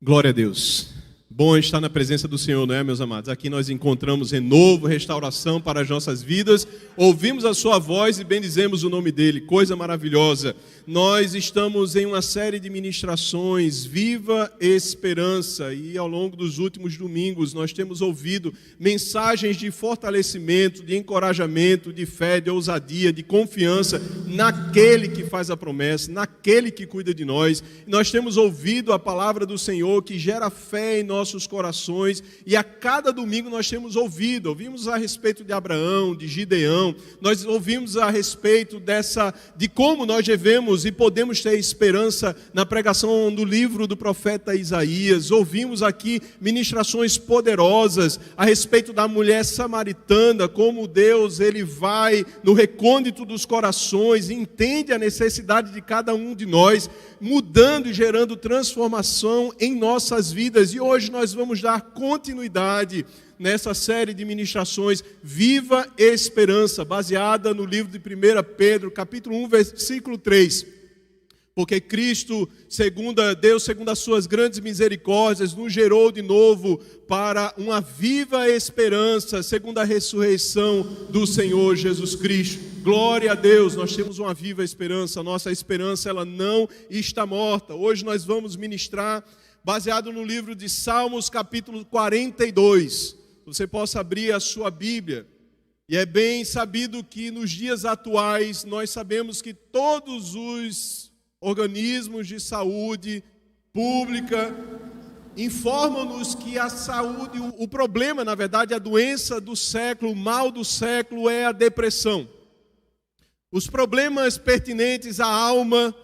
Glória a Deus. Bom estar na presença do Senhor, não é, meus amados? Aqui nós encontramos renovo, restauração para as nossas vidas. Ouvimos a sua voz e bendizemos o nome dele. Coisa maravilhosa. Nós estamos em uma série de ministrações, Viva Esperança. E ao longo dos últimos domingos nós temos ouvido mensagens de fortalecimento, de encorajamento, de fé, de ousadia, de confiança naquele que faz a promessa, naquele que cuida de nós. Nós temos ouvido a palavra do Senhor que gera fé em nossos corações, e a cada domingo nós temos ouvimos a respeito de Abraão, de Gideão, nós ouvimos a respeito de como nós devemos e podemos ter esperança na pregação do livro do profeta Isaías. Ouvimos aqui ministrações poderosas a respeito da mulher samaritana, como Deus ele vai no recôndito dos corações, entende a necessidade de cada um de nós, mudando e gerando transformação em nossas vidas. E hoje nós vamos dar continuidade nessa série de ministrações Viva Esperança, baseada no livro de 1 Pedro, capítulo 1, versículo 3. Porque Cristo, segundo as suas grandes misericórdias, nos gerou de novo para uma viva esperança, segundo a ressurreição do Senhor Jesus Cristo. Glória a Deus, nós temos uma viva esperança, nossa esperança ela não está morta. Hoje nós vamos ministrar baseado no livro de Salmos, capítulo 42. Você possa abrir a sua Bíblia. E é bem sabido que nos dias atuais nós sabemos que todos os organismos de saúde pública informam-nos que a saúde, o problema, na verdade, a doença do século, o mal do século é a depressão. Os problemas pertinentes à alma,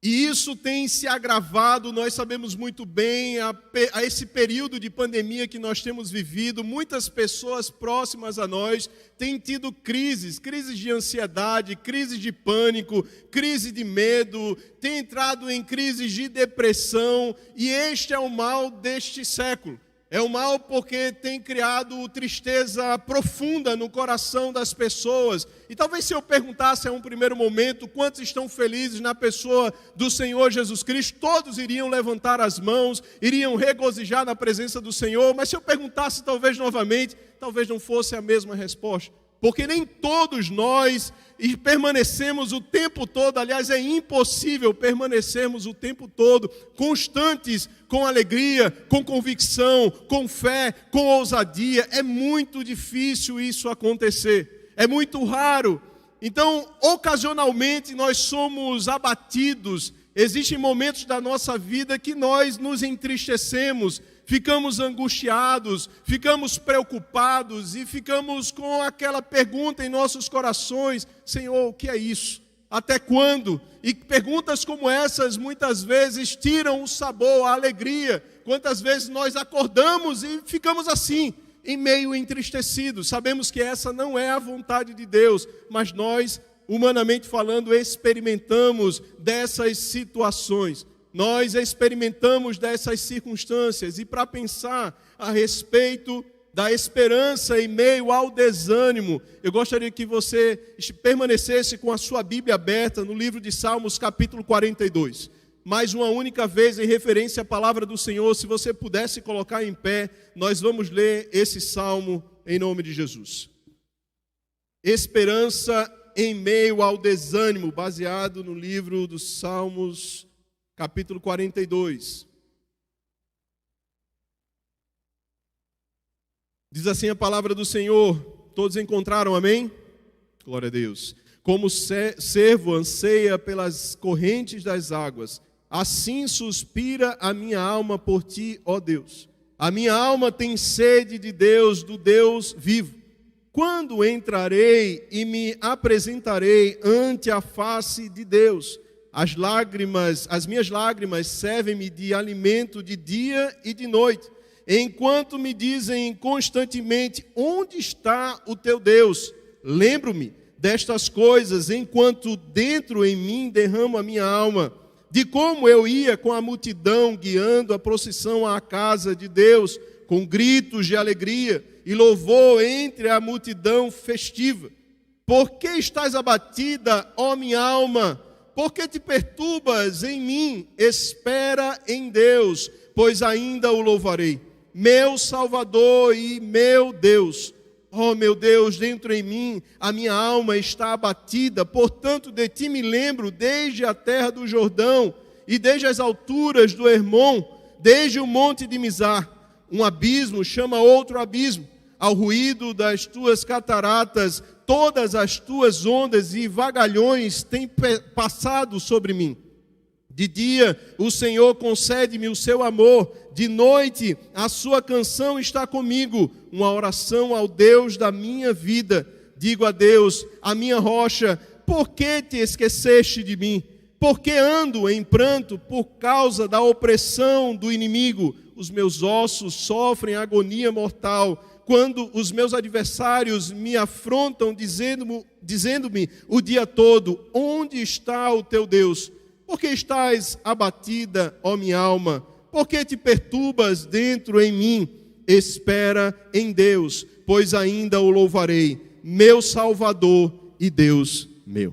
e isso tem se agravado, nós sabemos muito bem, a esse período de pandemia que nós temos vivido, muitas pessoas próximas a nós têm tido crises de ansiedade, crises de pânico, crise de medo, têm entrado em crises de depressão, e este é o mal deste século. É o mal porque tem criado tristeza profunda no coração das pessoas. E talvez se eu perguntasse a um primeiro momento quantos estão felizes na pessoa do Senhor Jesus Cristo, todos iriam levantar as mãos, iriam regozijar na presença do Senhor. Mas se eu perguntasse talvez novamente, talvez não fosse a mesma resposta. Porque nem todos nós permanecemos o tempo todo, aliás, é impossível permanecermos o tempo todo constantes, com alegria, com convicção, com fé, com ousadia. É muito difícil isso acontecer, é muito raro. Então, ocasionalmente nós somos abatidos, existem momentos da nossa vida que nós nos entristecemos, ficamos angustiados, ficamos preocupados e ficamos com aquela pergunta em nossos corações: Senhor, o que é isso? Até quando? E perguntas como essas muitas vezes tiram o sabor, a alegria. Quantas vezes nós acordamos e ficamos assim, em meio entristecidos. Sabemos que essa não é a vontade de Deus, mas nós, humanamente falando, experimentamos dessas situações. Nós experimentamos dessas circunstâncias, e para pensar a respeito da esperança em meio ao desânimo, eu gostaria que você permanecesse com a sua Bíblia aberta no livro de Salmos, capítulo 42. Mais uma única vez em referência à palavra do Senhor, se você pudesse colocar em pé, nós vamos ler esse salmo em nome de Jesus. Esperança em meio ao desânimo, baseado no livro dos Salmos, capítulo 42. Diz assim a palavra do Senhor. Todos encontraram, amém? Glória a Deus. Como servo anseia pelas correntes das águas, assim suspira a minha alma por ti, ó Deus. A minha alma tem sede de Deus, do Deus vivo. Quando entrarei e me apresentarei ante a face de Deus? As minhas lágrimas servem-me de alimento de dia e de noite, enquanto me dizem constantemente: onde está o teu Deus? Lembro-me destas coisas, enquanto dentro em mim derramo a minha alma, de como eu ia com a multidão guiando a procissão à casa de Deus, com gritos de alegria e louvor entre a multidão festiva. Por que estás abatida, ó minha alma? Por que te perturbas em mim? Espera em Deus, pois ainda o louvarei. Meu Salvador e meu Deus. Oh, meu Deus, dentro em mim a minha alma está abatida, portanto de ti me lembro desde a terra do Jordão e desde as alturas do Hermon, desde o monte de Mizar. Um abismo chama outro abismo, ao ruído das tuas cataratas, todas as tuas ondas e vagalhões têm passado sobre mim. De dia o Senhor concede-me o seu amor, de noite a sua canção está comigo, uma oração ao Deus da minha vida. Digo a Deus, a minha rocha, por que te esqueceste de mim? Por que ando em pranto por causa da opressão do inimigo? Os meus ossos sofrem agonia mortal, quando os meus adversários me afrontam, dizendo-me o dia todo, onde está o teu Deus? Por que estás abatida, ó minha alma? Por que te perturbas dentro em mim? Espera em Deus, pois ainda o louvarei, meu Salvador e Deus meu.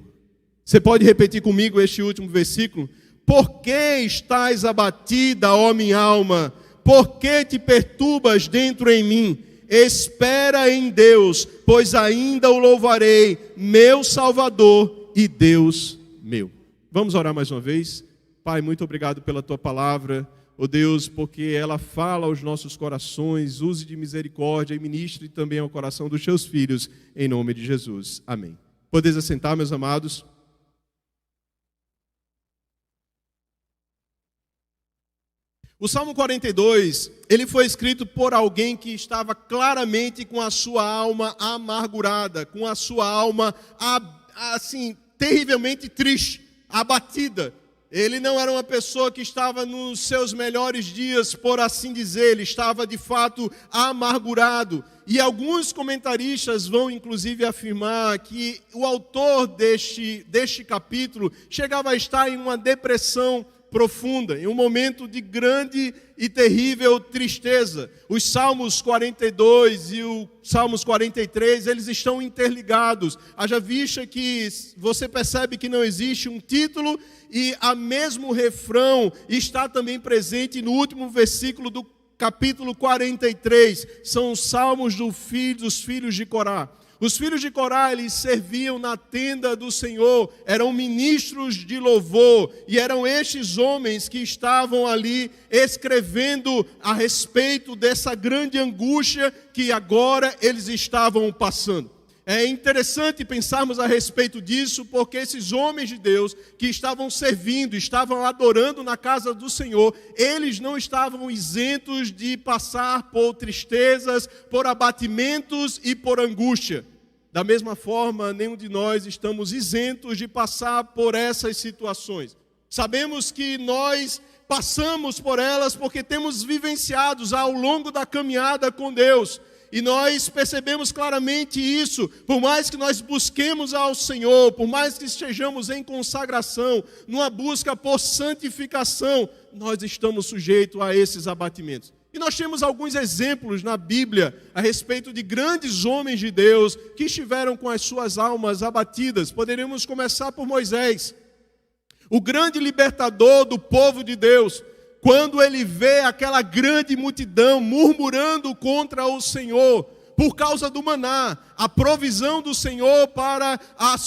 Você pode repetir comigo este último versículo? Por que estás abatida, ó minha alma? Por que te perturbas dentro em mim? Espera em Deus, pois ainda o louvarei, meu Salvador e Deus meu. Vamos orar mais uma vez? Pai, muito obrigado pela Tua palavra, ó Deus, porque ela fala aos nossos corações, use de misericórdia e ministre também ao coração dos Teus filhos, em nome de Jesus. Amém. Podeis assentar, meus amados. O Salmo 42, ele foi escrito por alguém que estava claramente com a sua alma amargurada, com a sua alma, assim, terrivelmente triste, abatida. Ele não era uma pessoa que estava nos seus melhores dias, por assim dizer, ele estava de fato amargurado. E alguns comentaristas vão inclusive afirmar que o autor deste capítulo chegava a estar em uma depressão profunda, em um momento de grande e terrível tristeza. Os Salmos 42 e o Salmos 43, eles estão interligados. Haja vista que você percebe que não existe um título e a mesmo refrão está também presente no último versículo do capítulo 43. São os Salmos dos filhos de Corá. Os filhos de Corá, eles serviam na tenda do Senhor, eram ministros de louvor, e eram estes homens que estavam ali escrevendo a respeito dessa grande angústia que agora eles estavam passando. É interessante pensarmos a respeito disso, porque esses homens de Deus que estavam servindo, estavam adorando na casa do Senhor, eles não estavam isentos de passar por tristezas, por abatimentos e por angústia. Da mesma forma, nenhum de nós estamos isentos de passar por essas situações. Sabemos que nós passamos por elas porque temos vivenciados ao longo da caminhada com Deus. E nós percebemos claramente isso, por mais que nós busquemos ao Senhor, por mais que estejamos em consagração, numa busca por santificação, nós estamos sujeitos a esses abatimentos. E nós temos alguns exemplos na Bíblia a respeito de grandes homens de Deus que estiveram com as suas almas abatidas. Poderíamos começar por Moisés, o grande libertador do povo de Deus. Quando ele vê aquela grande multidão murmurando contra o Senhor, por causa do maná, a provisão do Senhor para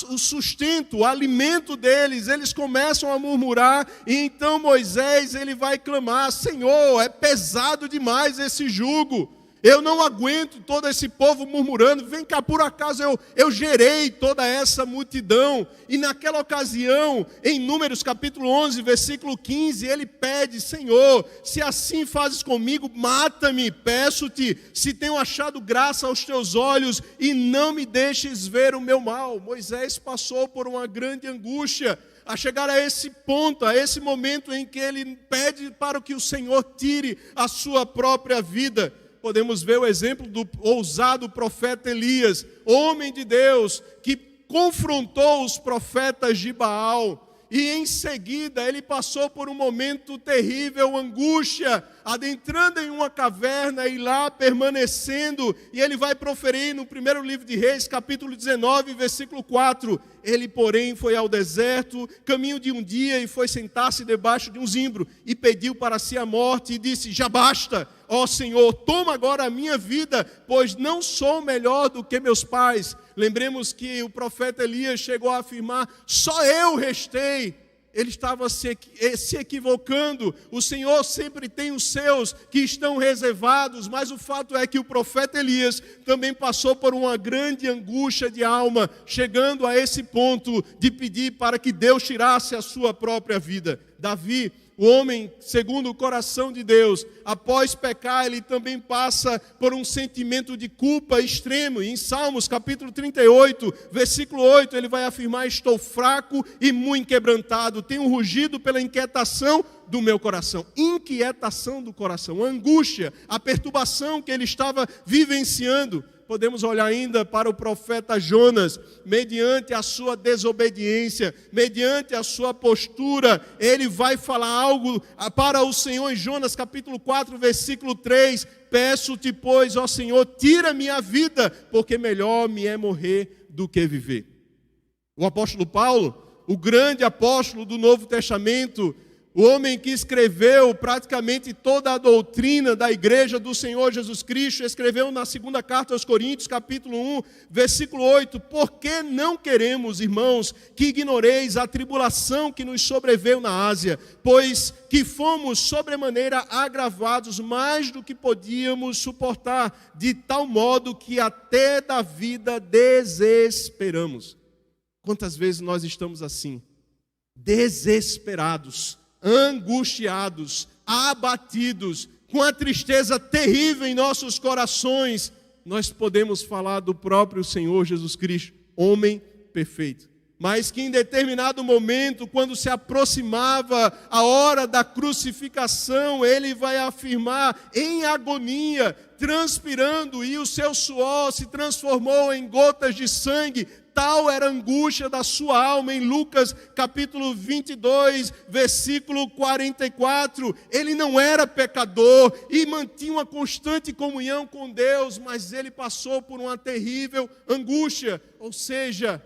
o sustento, o alimento deles, eles começam a murmurar, e então Moisés ele vai clamar: Senhor, é pesado demais esse jugo, eu não aguento todo esse povo murmurando, vem cá, por acaso eu gerei toda essa multidão. E naquela ocasião, em Números capítulo 11, versículo 15, ele pede: Senhor, se assim fazes comigo, mata-me, peço-te, se tenho achado graça aos teus olhos, e não me deixes ver o meu mal. Moisés passou por uma grande angústia, a chegar a esse ponto, a esse momento em que ele pede para que o Senhor tire a sua própria vida. Podemos ver o exemplo do ousado profeta Elias, homem de Deus, que confrontou os profetas de Baal. E em seguida ele passou por um momento terrível, angústia, adentrando em uma caverna e lá permanecendo. E ele vai proferir no primeiro livro de Reis, capítulo 19, versículo 4. Ele, porém, foi ao deserto, caminho de um dia, e foi sentar-se debaixo de um zimbro, e pediu para si a morte, e disse: já basta, ó Senhor, toma agora a minha vida, pois não sou melhor do que meus pais. Lembremos que o profeta Elias chegou a afirmar: só eu restei. Ele estava se equivocando. O Senhor sempre tem os seus que estão reservados, mas o fato é que o profeta Elias também passou por uma grande angústia de alma, chegando a esse ponto de pedir para que Deus tirasse a sua própria vida. Davi, o homem segundo o coração de Deus, após pecar, ele também passa por um sentimento de culpa extremo. Em Salmos capítulo 38, versículo 8, ele vai afirmar: estou fraco e muito quebrantado, tenho rugido pela inquietação do meu coração. Inquietação do coração, a angústia, a perturbação que ele estava vivenciando. Podemos olhar ainda para o profeta Jonas, mediante a sua desobediência, mediante a sua postura, ele vai falar algo para o Senhor em Jonas capítulo 4, versículo 3, peço-te, pois, ó Senhor, tira minha vida, porque melhor me é morrer do que viver. O apóstolo Paulo, o grande apóstolo do Novo Testamento, o homem que escreveu praticamente toda a doutrina da igreja do Senhor Jesus Cristo, escreveu na segunda carta aos Coríntios, capítulo 1, versículo 8, porque não queremos, irmãos, que ignoreis a tribulação que nos sobreveio na Ásia, pois que fomos sobremaneira agravados mais do que podíamos suportar, de tal modo que até da vida desesperamos. Quantas vezes nós estamos assim, desesperados, angustiados, abatidos, com a tristeza terrível em nossos corações, nós podemos falar do próprio Senhor Jesus Cristo, homem perfeito. Mas que em determinado momento, quando se aproximava a hora da crucificação, ele vai afirmar em agonia, transpirando, e o seu suor se transformou em gotas de sangue. Tal era a angústia da sua alma. Em Lucas capítulo 22, versículo 44, ele não era pecador e mantinha uma constante comunhão com Deus, mas ele passou por uma terrível angústia, ou seja,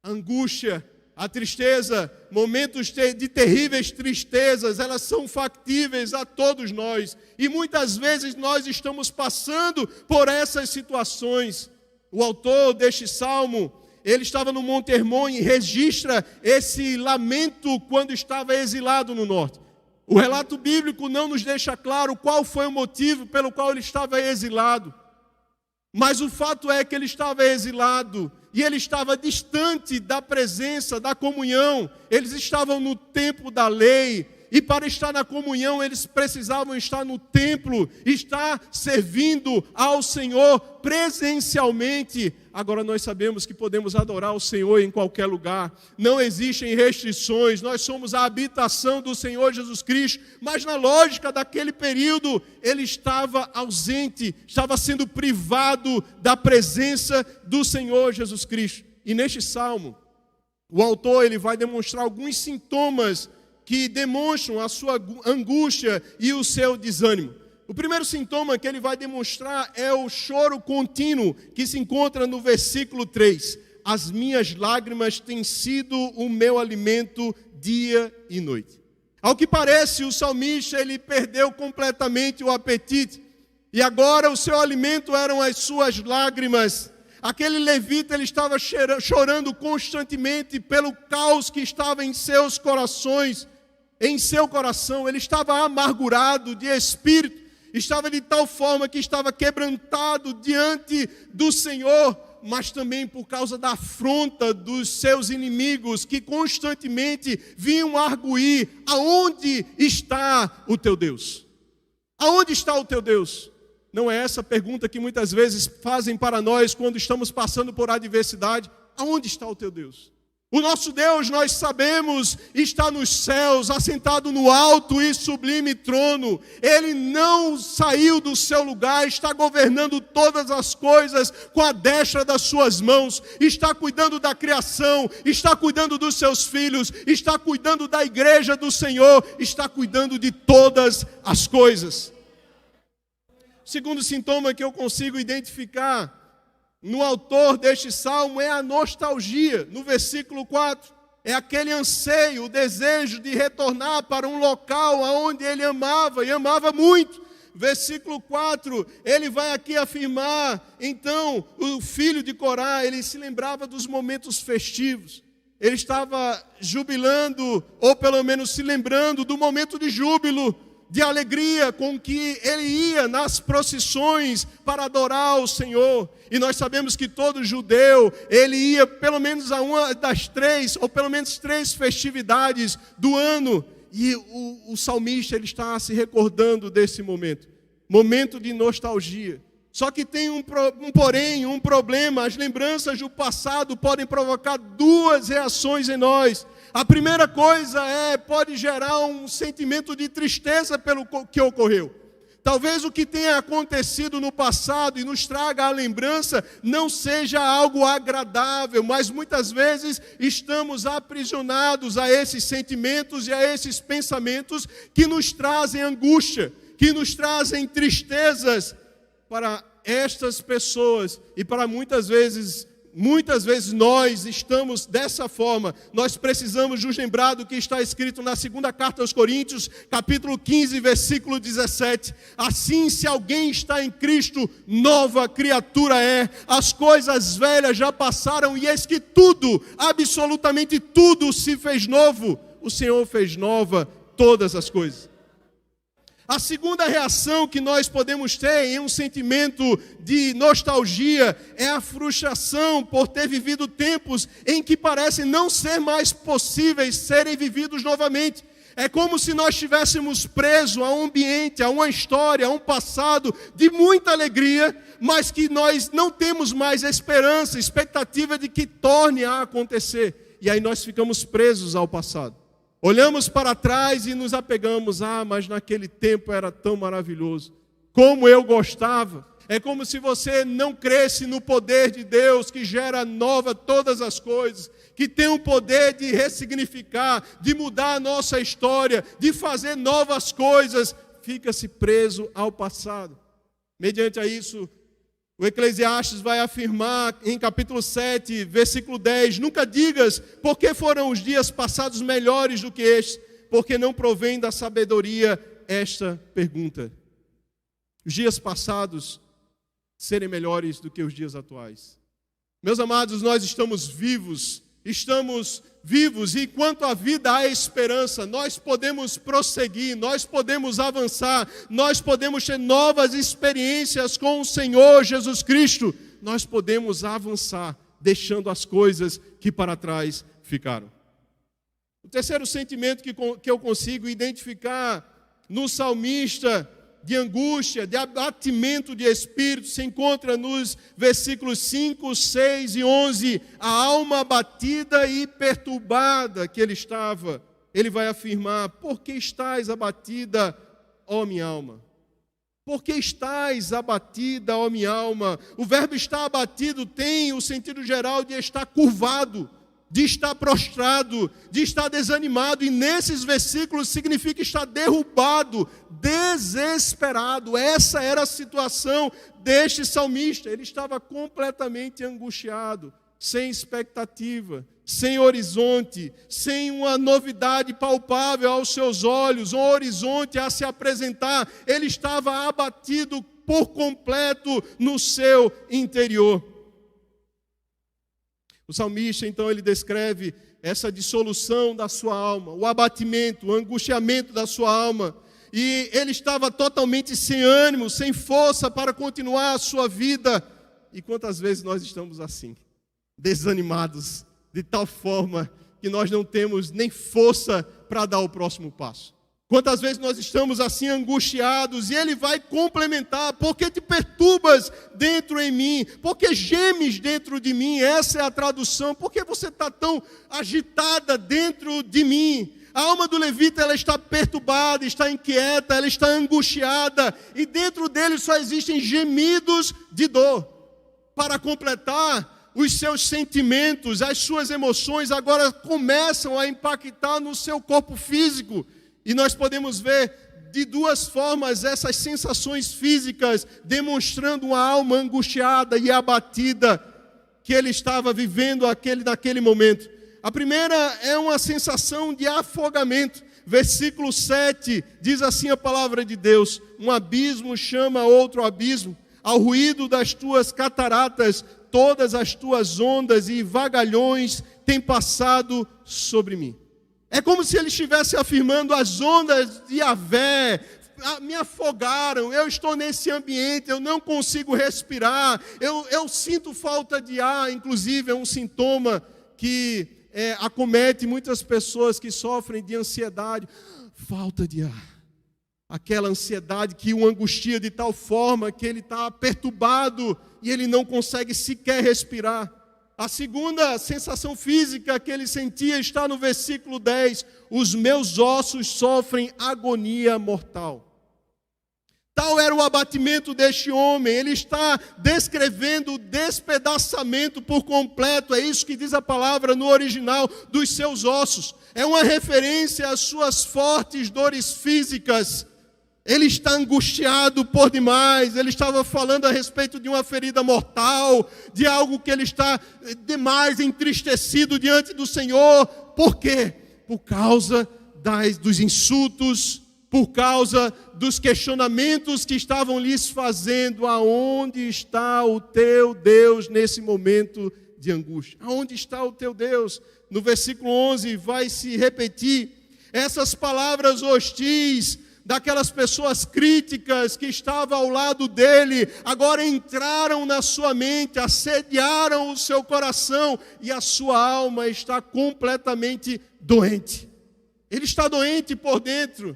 a angústia, a tristeza, momentos de terríveis tristezas, elas são factíveis a todos nós, e muitas vezes nós estamos passando por essas situações. O autor deste salmo, ele estava no Monte Hermon e registra esse lamento quando estava exilado no norte. O relato bíblico não nos deixa claro qual foi o motivo pelo qual ele estava exilado. Mas o fato é que ele estava exilado e ele estava distante da presença, da comunhão. Eles estavam no templo da lei. E para estar na comunhão, eles precisavam estar no templo, estar servindo ao Senhor presencialmente. Agora nós sabemos que podemos adorar o Senhor em qualquer lugar. Não existem restrições, nós somos a habitação do Senhor Jesus Cristo. Mas na lógica daquele período, ele estava ausente, estava sendo privado da presença do Senhor Jesus Cristo. E neste salmo, o autor ele vai demonstrar alguns sintomas que demonstram a sua angústia e o seu desânimo. O primeiro sintoma que ele vai demonstrar é o choro contínuo, que se encontra no versículo 3. As minhas lágrimas têm sido o meu alimento dia e noite. Ao que parece, o salmista ele perdeu completamente o apetite, e agora o seu alimento eram as suas lágrimas. Aquele levita ele estava chorando constantemente pelo caos que estava em seus corações. Em seu coração, ele estava amargurado de espírito, estava de tal forma que estava quebrantado diante do Senhor, mas também por causa da afronta dos seus inimigos, que constantemente vinham arguir: aonde está o teu Deus? Aonde está o teu Deus? Não é essa a pergunta que muitas vezes fazem para nós quando estamos passando por adversidade? Aonde está o teu Deus? O nosso Deus, nós sabemos, está nos céus, assentado no alto e sublime trono. Ele não saiu do seu lugar, está governando todas as coisas com a destra das suas mãos. Está cuidando da criação, está cuidando dos seus filhos, está cuidando da igreja do Senhor, está cuidando de todas as coisas. O segundo sintoma que eu consigo identificar no autor deste salmo é a nostalgia. No versículo 4, é aquele anseio, o desejo de retornar para um local onde ele amava, e amava muito. Versículo 4, ele vai aqui afirmar, então, o filho de Corá, ele se lembrava dos momentos festivos. Ele estava jubilando, ou pelo menos se lembrando do momento de júbilo, de alegria com que ele ia nas procissões para adorar o Senhor. E nós sabemos que todo judeu, ele ia pelo menos a uma das três, ou pelo menos 3 festividades do ano. E o salmista, ele está se recordando desse momento. Momento de nostalgia. Só que tem um problema. As lembranças do passado podem provocar 2 reações em nós. A primeira coisa pode gerar um sentimento de tristeza pelo que ocorreu. Talvez o que tenha acontecido no passado e nos traga a lembrança não seja algo agradável, mas muitas vezes estamos aprisionados a esses sentimentos e a esses pensamentos que nos trazem angústia, que nos trazem tristezas para estas pessoas e para muitas vezes nós estamos dessa forma. Nós precisamos nos lembrar do que está escrito na segunda carta aos Coríntios, capítulo 15, versículo 17. Assim, se alguém está em Cristo, nova criatura é. As coisas velhas já passaram e eis que tudo, absolutamente tudo se fez novo. O Senhor fez nova todas as coisas. A segunda reação que nós podemos ter em um sentimento de nostalgia é a frustração por ter vivido tempos em que parecem não ser mais possíveis serem vividos novamente. É como se nós estivéssemos presos a um ambiente, a uma história, a um passado de muita alegria, mas que nós não temos mais esperança, expectativa de que torne a acontecer. E aí nós ficamos presos ao passado. Olhamos para trás e nos apegamos, mas naquele tempo era tão maravilhoso, como eu gostava. É como se você não cresce no poder de Deus, que gera nova todas as coisas, que tem o poder de ressignificar, de mudar a nossa história, de fazer novas coisas, fica-se preso ao passado. Mediante a isso, o Eclesiastes vai afirmar em capítulo 7, versículo 10, nunca digas, por que foram os dias passados melhores do que estes, porque não provém da sabedoria esta pergunta. Os dias passados serem melhores do que os dias atuais. Meus amados, nós estamos vivos e enquanto a vida há esperança, nós podemos prosseguir, nós podemos avançar, nós podemos ter novas experiências com o Senhor Jesus Cristo, nós podemos avançar, deixando as coisas que para trás ficaram. O terceiro sentimento que eu consigo identificar no salmista de angústia, de abatimento de espírito, se encontra nos versículos 5, 6 e 11. A alma abatida e perturbada que ele estava, ele vai afirmar, por que estás abatida, ó minha alma? Por que estás abatida, ó minha alma? O verbo estar abatido tem o sentido geral de estar curvado, de estar prostrado, de estar desanimado, e nesses versículos significa estar derrubado, desesperado. Essa era a situação deste salmista. Ele estava completamente angustiado, sem expectativa, sem horizonte, sem uma novidade palpável aos seus olhos, um horizonte a se apresentar. Ele estava abatido por completo no seu interior. O salmista, então, ele descreve essa dissolução da sua alma, o abatimento, o angustiamento da sua alma. E ele estava totalmente sem ânimo, sem força para continuar a sua vida. E quantas vezes nós estamos assim, desanimados, de tal forma que nós não temos nem força para dar o próximo passo. Quantas vezes nós estamos assim angustiados, e ele vai complementar: porque te perturbas dentro em mim, porque gemes dentro de mim. Essa é a tradução. Porque você está tão agitada dentro de mim? A alma do levita, ela está perturbada, está inquieta, ela está angustiada, e dentro dele só existem gemidos de dor. Para completar, os seus sentimentos, as suas emoções agora começam a impactar no seu corpo físico. E nós podemos ver de duas formas essas sensações físicas, demonstrando uma alma angustiada e abatida que ele estava vivendo naquele momento. A primeira é uma sensação de afogamento. Versículo 7 diz assim a palavra de Deus: um abismo chama outro abismo, ao ruído das tuas cataratas, todas as tuas ondas e vagalhões têm passado sobre mim. É como se ele estivesse afirmando: as ondas de Yahvé me afogaram, eu estou nesse ambiente, eu não consigo respirar, eu sinto falta de ar. Inclusive é um sintoma que acomete muitas pessoas que sofrem de ansiedade. Falta de ar. Aquela ansiedade que o angustia de tal forma que ele está perturbado e ele não consegue sequer respirar. A segunda sensação física que ele sentia está no versículo 10. Os meus ossos sofrem agonia mortal. Tal era o abatimento deste homem. Ele está descrevendo o despedaçamento por completo. É isso que diz a palavra no original, dos seus ossos. É uma referência às suas fortes dores físicas. Ele está angustiado por demais. Ele estava falando a respeito de uma ferida mortal, de algo que ele está demais entristecido diante do Senhor. Por quê? Por causa dos insultos, por causa dos questionamentos que estavam lhes fazendo. Aonde está o teu Deus nesse momento de angústia? Aonde está o teu Deus? No versículo 11 vai se repetir essas palavras hostis daquelas pessoas críticas que estavam ao lado dele, agora entraram na sua mente, assediaram o seu coração, e a sua alma está completamente doente. Ele está doente por dentro,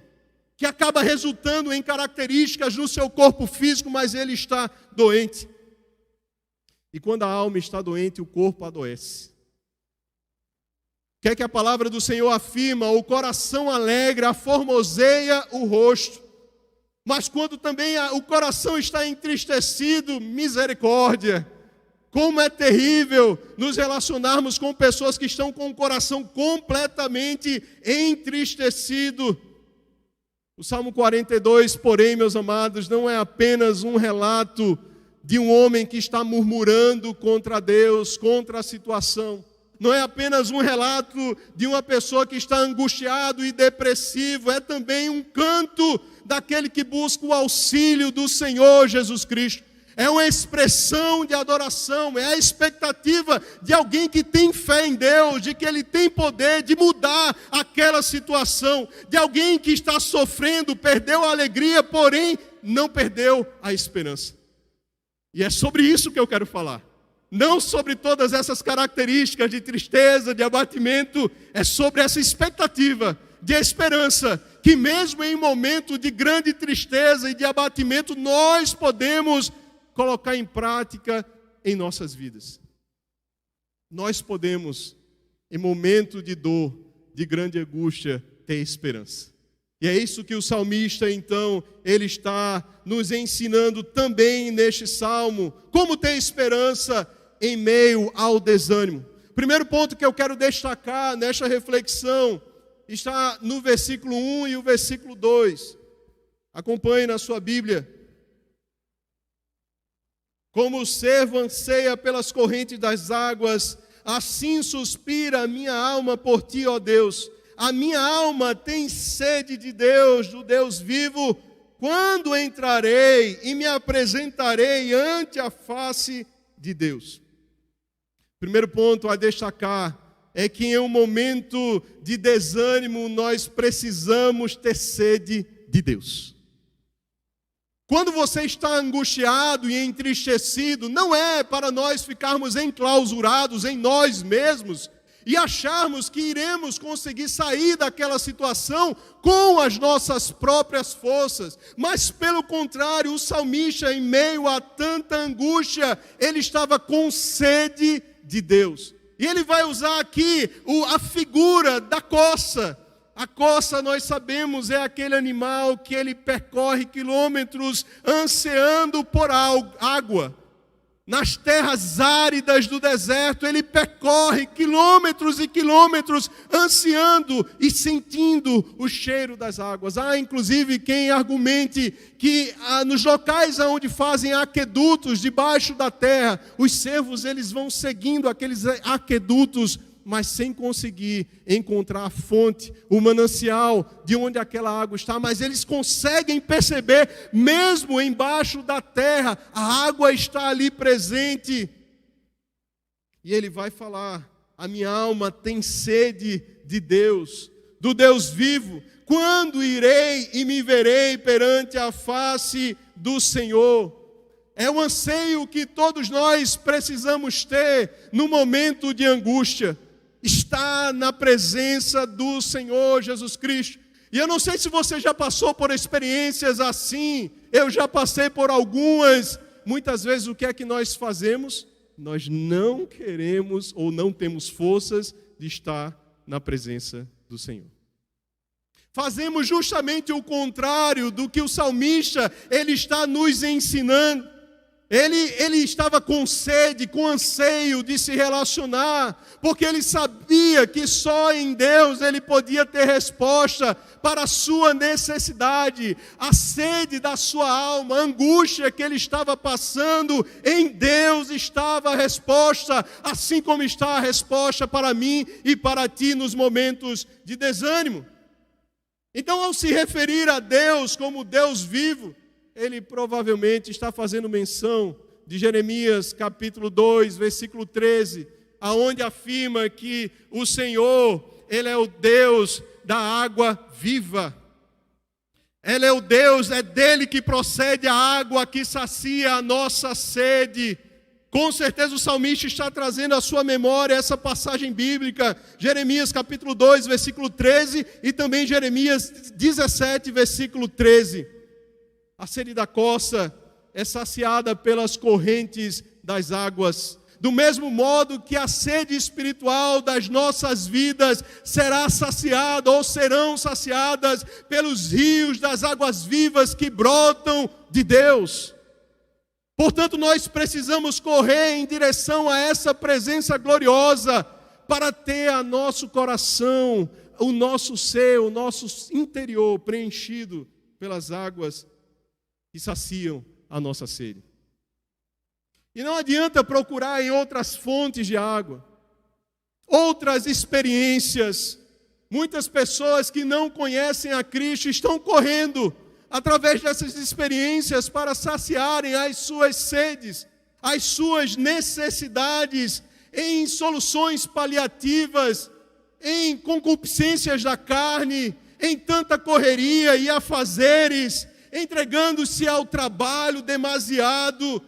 que acaba resultando em características no seu corpo físico, mas ele está doente. E quando a alma está doente, o corpo adoece. O que é que a palavra do Senhor afirma? O coração alegre aformoseia o rosto. Mas quando também o coração está entristecido, misericórdia. Como é terrível nos relacionarmos com pessoas que estão com o coração completamente entristecido. O Salmo 42, porém, meus amados, não é apenas um relato de um homem que está murmurando contra Deus, contra a situação. Não é apenas um relato de uma pessoa que está angustiado e depressivo. É também um canto daquele que busca o auxílio do Senhor Jesus Cristo. É uma expressão de adoração, é a expectativa de alguém que tem fé em Deus, de que Ele tem poder de mudar aquela situação, de alguém que está sofrendo, perdeu a alegria, porém não perdeu a esperança. E é sobre isso que eu quero falar. Não sobre todas essas características de tristeza, de abatimento, é sobre essa expectativa de esperança, que mesmo em momento de grande tristeza e de abatimento, nós podemos colocar em prática em nossas vidas. Nós podemos, em momento de dor, de grande angústia, ter esperança. E é isso que o salmista, então, ele está nos ensinando também neste salmo, como ter esperança em meio ao desânimo. Primeiro ponto que eu quero destacar nesta reflexão está no versículo 1 e o versículo 2. Acompanhe na sua Bíblia. Como o servo anseia pelas correntes das águas, assim suspira a minha alma por ti, ó Deus. A minha alma tem sede de Deus, do Deus vivo. Quando entrarei e me apresentarei ante a face de Deus? Primeiro ponto a destacar é que em um momento de desânimo nós precisamos ter sede de Deus. Quando você está angustiado e entristecido, não é para nós ficarmos enclausurados em nós mesmos e acharmos que iremos conseguir sair daquela situação com as nossas próprias forças. Mas, pelo contrário, o salmista, em meio a tanta angústia, ele estava com sede de Deus. E ele vai usar aqui a figura da coça. A coça, nós sabemos, é aquele animal que ele percorre quilômetros ansiando por água. Nas terras áridas do deserto, ele percorre quilômetros e quilômetros, ansiando e sentindo o cheiro das águas. Há, inclusive, quem argumente que nos locais onde fazem aquedutos debaixo da terra, os cervos eles vão seguindo aqueles aquedutos, mas sem conseguir encontrar a fonte, o manancial de onde aquela água está. Mas eles conseguem perceber, mesmo embaixo da terra, a água está ali presente. E ele vai falar: a minha alma tem sede de Deus, do Deus vivo. Quando irei e me verei perante a face do Senhor? É o anseio que todos nós precisamos ter no momento de angústia. Está na presença do Senhor Jesus Cristo. E eu não sei se você já passou por experiências assim. Eu já passei por algumas. Muitas vezes o que é que nós fazemos? Nós não queremos ou não temos forças de estar na presença do Senhor. Fazemos justamente o contrário do que o salmista ele está nos ensinando. Ele estava com sede, com anseio de se relacionar, porque ele sabia que só em Deus ele podia ter resposta para a sua necessidade, a sede da sua alma, a angústia que ele estava passando. Em Deus estava a resposta, assim como está a resposta para mim e para ti nos momentos de desânimo. Então, ao se referir a Deus como Deus vivo, ele provavelmente está fazendo menção de Jeremias capítulo 2, versículo 13, aonde afirma que o Senhor, Ele é o Deus da água viva. Ele é o Deus, é dele que procede a água que sacia a nossa sede. Com certeza o salmista está trazendo à sua memória essa passagem bíblica, Jeremias capítulo 2, versículo 13, e também Jeremias 17, versículo 13. A sede da coça é saciada pelas correntes das águas. Do mesmo modo que a sede espiritual das nossas vidas será saciada ou serão saciadas pelos rios das águas vivas que brotam de Deus. Portanto, nós precisamos correr em direção a essa presença gloriosa para ter a nosso coração, o nosso ser, o nosso interior preenchido pelas águas que saciam a nossa sede. E não adianta procurar em outras fontes de água, outras experiências. Muitas pessoas que não conhecem a Cristo estão correndo através dessas experiências para saciarem as suas sedes, as suas necessidades, em soluções paliativas, em concupiscências da carne, em tanta correria e afazeres, entregando-se ao trabalho demasiado.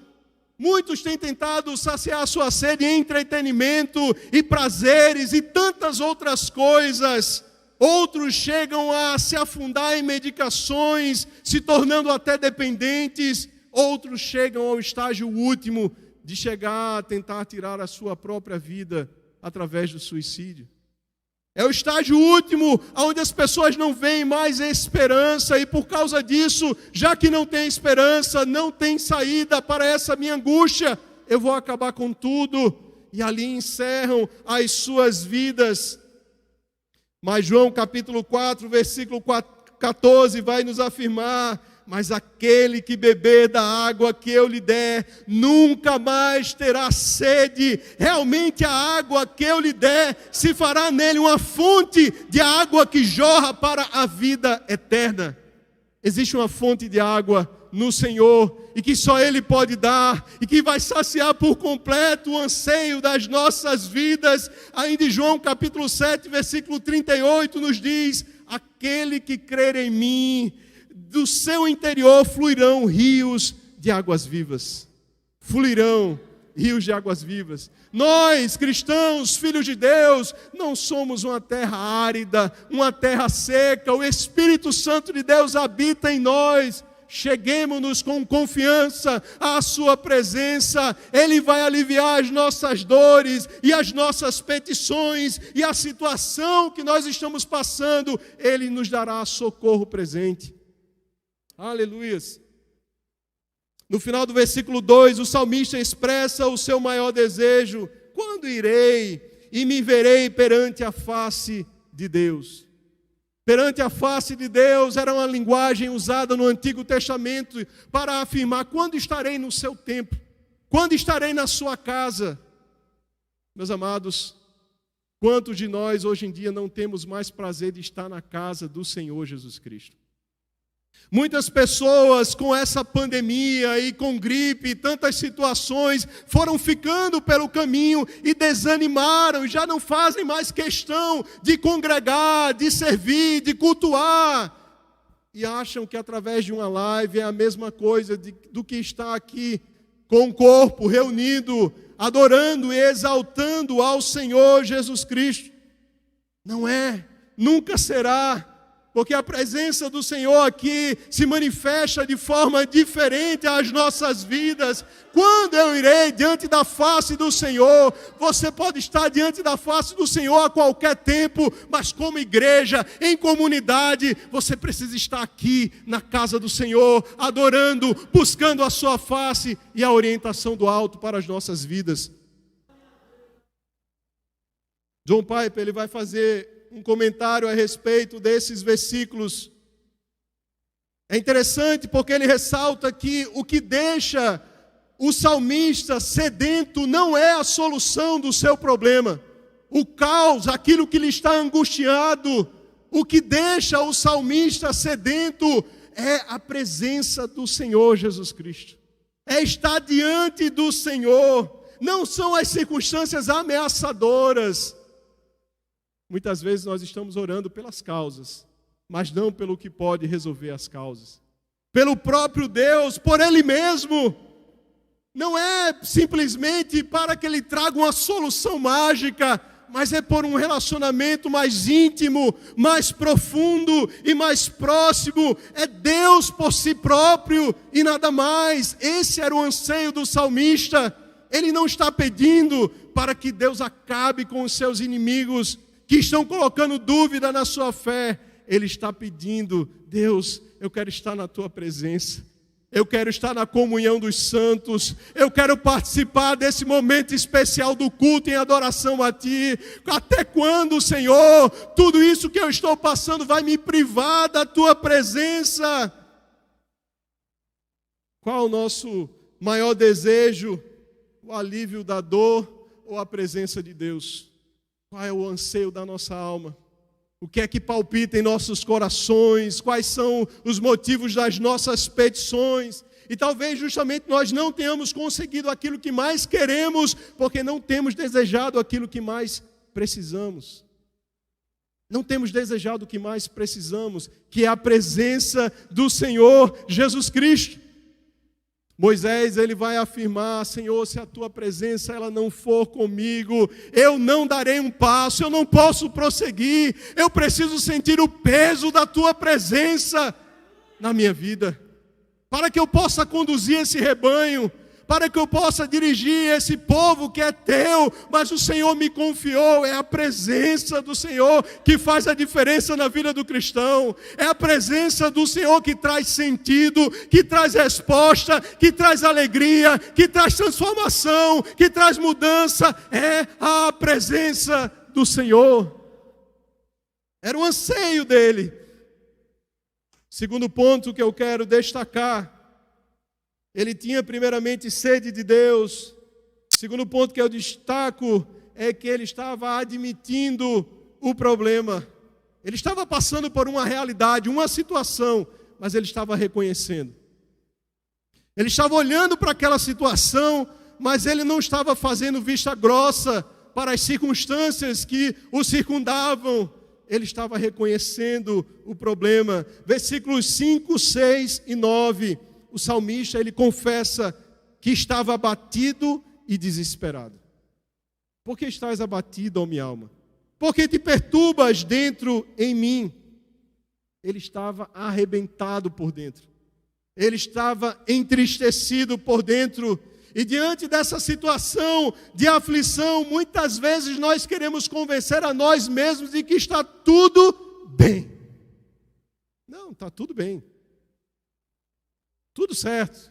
Muitos têm tentado saciar a sua sede em entretenimento e prazeres e tantas outras coisas. Outros chegam a se afundar em medicações, se tornando até dependentes. Outros chegam ao estágio último de chegar a tentar tirar a sua própria vida através do suicídio. É o estágio último, onde as pessoas não veem mais esperança, e por causa disso, já que não tem esperança, não tem saída para essa minha angústia, eu vou acabar com tudo, e ali encerram as suas vidas. Mas João capítulo 4, versículo 14, vai nos afirmar: mas aquele que beber da água que eu lhe der, nunca mais terá sede. Realmente a água que eu lhe der, se fará nele uma fonte de água que jorra para a vida eterna. Existe uma fonte de água no Senhor, e que só Ele pode dar, e que vai saciar por completo o anseio das nossas vidas. Ainda em João capítulo 7, versículo 38, nos diz: aquele que crer em mim, do seu interior fluirão rios de águas vivas. Fluirão rios de águas vivas. Nós, cristãos, filhos de Deus, não somos uma terra árida, uma terra seca. O Espírito Santo de Deus habita em nós. Cheguemos-nos com confiança à sua presença. Ele vai aliviar as nossas dores e as nossas petições e a situação que nós estamos passando. Ele nos dará socorro presente. Aleluias. No final do versículo 2, o salmista expressa o seu maior desejo: quando irei e me verei perante a face de Deus? Perante a face de Deus era uma linguagem usada no Antigo Testamento para afirmar: quando estarei no seu templo? Quando estarei na sua casa? Meus amados, quantos de nós hoje em dia não temos mais prazer de estar na casa do Senhor Jesus Cristo? Muitas pessoas com essa pandemia e com gripe e tantas situações foram ficando pelo caminho e desanimaram, já não fazem mais questão de congregar, de servir, de cultuar. E acham que através de uma live é a mesma coisa do que estar aqui com o corpo reunido, adorando e exaltando ao Senhor Jesus Cristo. Não é, nunca será. Porque a presença do Senhor aqui se manifesta de forma diferente às nossas vidas. Quando eu irei diante da face do Senhor? Você pode estar diante da face do Senhor a qualquer tempo, mas como igreja, em comunidade, você precisa estar aqui na casa do Senhor, adorando, buscando a sua face e a orientação do alto para as nossas vidas. John Piper, ele vai fazer um comentário a respeito desses versículos. É interessante porque ele ressalta que o que deixa o salmista sedento não é a solução do seu problema. O caos, aquilo que lhe está angustiado, o que deixa o salmista sedento é a presença do Senhor Jesus Cristo. É estar diante do Senhor. Não são as circunstâncias ameaçadoras. Muitas vezes nós estamos orando pelas causas, mas não pelo que pode resolver as causas. Pelo próprio Deus, por Ele mesmo. Não é simplesmente para que Ele traga uma solução mágica, mas é por um relacionamento mais íntimo, mais profundo e mais próximo. É Deus por si próprio e nada mais. Esse era o anseio do salmista. Ele não está pedindo para que Deus acabe com os seus inimigos que estão colocando dúvida na sua fé. Ele está pedindo: Deus, eu quero estar na tua presença. Eu quero estar na comunhão dos santos. Eu quero participar desse momento especial do culto em adoração a Ti. Até quando, Senhor, tudo isso que eu estou passando vai me privar da Tua presença? Qual o nosso maior desejo? O alívio da dor ou a presença de Deus? Qual é o anseio da nossa alma? O que é que palpita em nossos corações? Quais são os motivos das nossas petições? E talvez justamente nós não tenhamos conseguido aquilo que mais queremos, porque não temos desejado aquilo que mais precisamos. Não temos desejado o que mais precisamos, que é a presença do Senhor Jesus Cristo. Moisés, ele vai afirmar: Senhor, se a tua presença ela não for comigo, eu não darei um passo, eu não posso prosseguir. Eu preciso sentir o peso da tua presença na minha vida, para que eu possa conduzir esse rebanho, para que eu possa dirigir esse povo que é teu, mas o Senhor me confiou. É a presença do Senhor que faz a diferença na vida do cristão. É a presença do Senhor que traz sentido, que traz resposta, que traz alegria, que traz transformação, que traz mudança. É a presença do Senhor. Era o anseio dele. Segundo ponto que eu quero destacar: ele tinha primeiramente sede de Deus. Segundo ponto que eu destaco é que ele estava admitindo o problema. Ele estava passando por uma realidade, uma situação, mas ele estava reconhecendo. Ele estava olhando para aquela situação, mas ele não estava fazendo vista grossa para as circunstâncias que o circundavam. Ele estava reconhecendo o problema. Versículos 5, 6 e 9. O salmista, ele confessa que estava abatido e desesperado? Por que estás abatido, ó minha alma? Por que te perturbas dentro em mim? Ele estava arrebentado por dentro. Ele estava entristecido por dentro. E diante dessa situação de aflição, muitas vezes nós queremos convencer a nós mesmos de que está tudo bem. Não, está tudo bem. Tudo certo.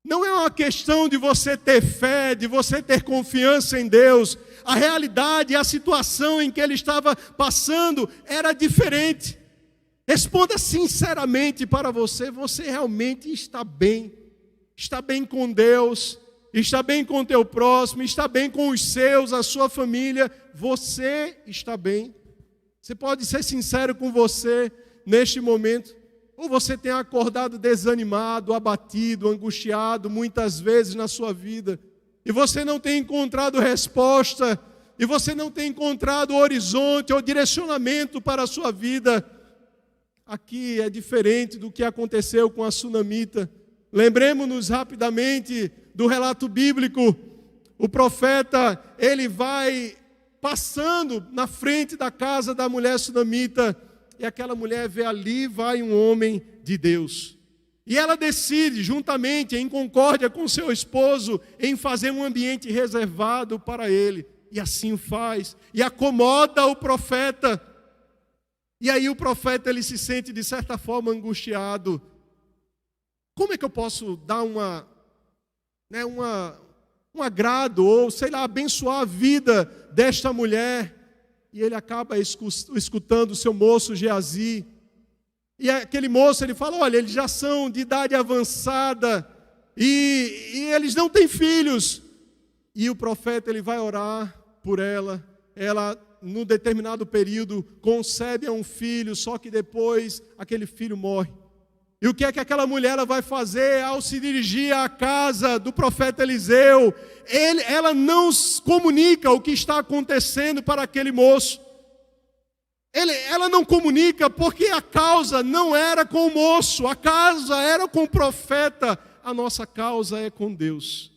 Não é uma questão de você ter fé, de você ter confiança em Deus. A realidade, a situação em que ele estava passando era diferente. Responda sinceramente para você: você realmente está bem? Está bem com Deus? Está bem com o teu próximo? Está bem com os seus, a sua família? Você está bem? Você pode ser sincero com você neste momento? Ou você tem acordado desanimado, abatido, angustiado muitas vezes na sua vida, e você não tem encontrado resposta, e você não tem encontrado horizonte ou direcionamento para a sua vida. Aqui é diferente do que aconteceu com a sunamita. Lembremos-nos rapidamente do relato bíblico. O profeta, ele vai passando na frente da casa da mulher sunamita, e aquela mulher vê ali, vai um homem de Deus. E ela decide, juntamente, em concórdia com seu esposo, em fazer um ambiente reservado para ele. E assim o faz. E acomoda o profeta. E aí o profeta, ele se sente, de certa forma, angustiado. Como é que eu posso dar um agrado, ou, sei lá, abençoar a vida desta mulher? E ele acaba escutando o seu moço Geazi. E aquele moço, ele fala: olha, eles já são de idade avançada e eles não têm filhos. E o profeta, ele vai orar por ela. Ela, num determinado período, concebe um filho, só que depois aquele filho morre. E o que é que aquela mulher ela vai fazer ao se dirigir à casa do profeta Eliseu? Ela não comunica o que está acontecendo para aquele moço. Ela não comunica porque a causa não era com o moço, a causa era com o profeta. A nossa causa é com Deus.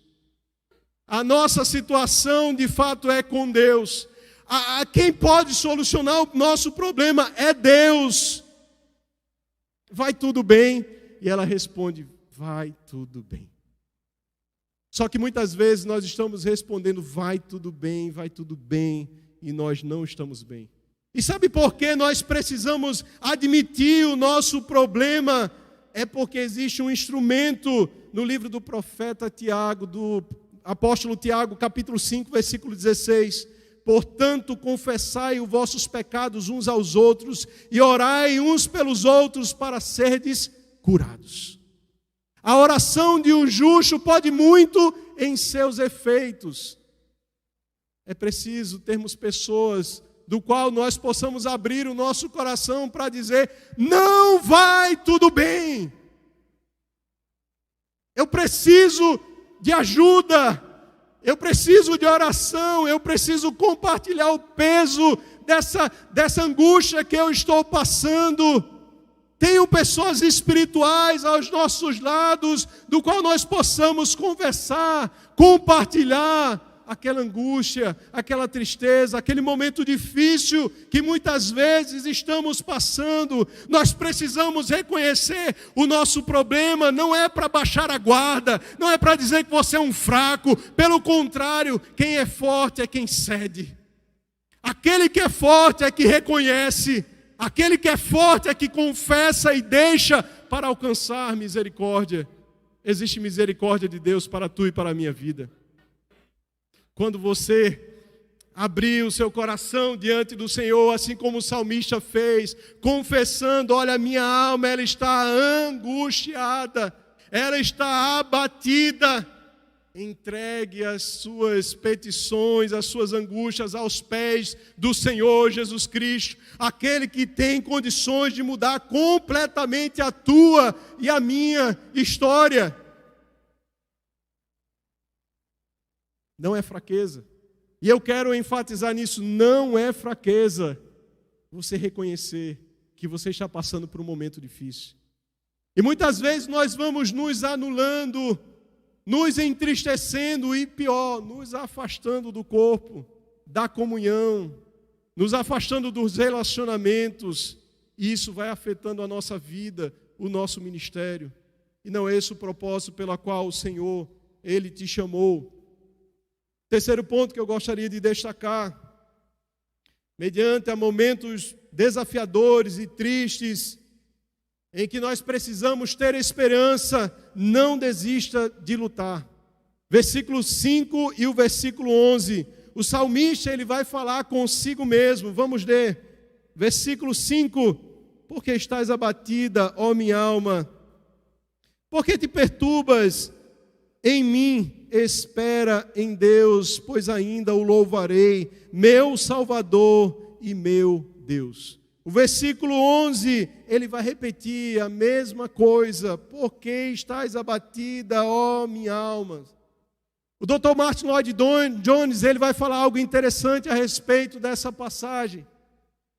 A nossa situação de fato é com Deus. Quem pode solucionar o nosso problema é Deus. Vai tudo bem? E ela responde: vai tudo bem. Só que muitas vezes nós estamos respondendo: vai tudo bem, e nós não estamos bem. E sabe por que nós precisamos admitir o nosso problema? É porque existe um instrumento no livro do profeta Tiago, do apóstolo Tiago, capítulo 5, versículo 16. Portanto, confessai os vossos pecados uns aos outros e orai uns pelos outros para serdes curados. A oração de um justo pode muito em seus efeitos. É preciso termos pessoas do qual nós possamos abrir o nosso coração para dizer: não vai tudo bem. Eu preciso de ajuda. Eu preciso de oração, eu preciso compartilhar o peso dessa angústia que eu estou passando. Tenho pessoas espirituais aos nossos lados, do qual nós possamos conversar, compartilhar aquela angústia, aquela tristeza, aquele momento difícil que muitas vezes estamos passando. Nós precisamos reconhecer o nosso problema. Não é para baixar a guarda, não é para dizer que você é um fraco. Pelo contrário, quem é forte é quem cede. Aquele que é forte é que reconhece. Aquele que é forte é que confessa e deixa para alcançar misericórdia. Existe misericórdia de Deus para tu e para a minha vida. Quando você abrir o seu coração diante do Senhor, assim como o salmista fez, confessando: olha, a minha alma, ela está angustiada, ela está abatida. Entregue as suas petições, as suas angústias aos pés do Senhor Jesus Cristo, aquele que tem condições de mudar completamente a tua e a minha história. Não é fraqueza. E eu quero enfatizar nisso: não é fraqueza você reconhecer que você está passando por um momento difícil. E muitas vezes nós vamos nos anulando nos entristecendo e, pior, nos afastando do corpo, da comunhão, nos afastando dos relacionamentos. E isso vai afetando a nossa vida, o nosso ministério. E não é esse o propósito pelo qual o Senhor, Ele te chamou. Terceiro ponto que eu gostaria de destacar. Mediante a momentos desafiadores e tristes, em que nós precisamos ter esperança, não desista de lutar. Versículo 5 e o versículo 11. O salmista ele vai falar consigo mesmo. Vamos ler. Versículo 5. Porque estás abatida, ó minha alma? Por que te perturbas em mim? Espera em Deus, pois ainda o louvarei, meu Salvador e meu Deus. O versículo 11, ele vai repetir a mesma coisa. Por que estás abatida, ó minha alma? O Dr. Martin Lloyd-Jones, ele vai falar algo interessante a respeito dessa passagem.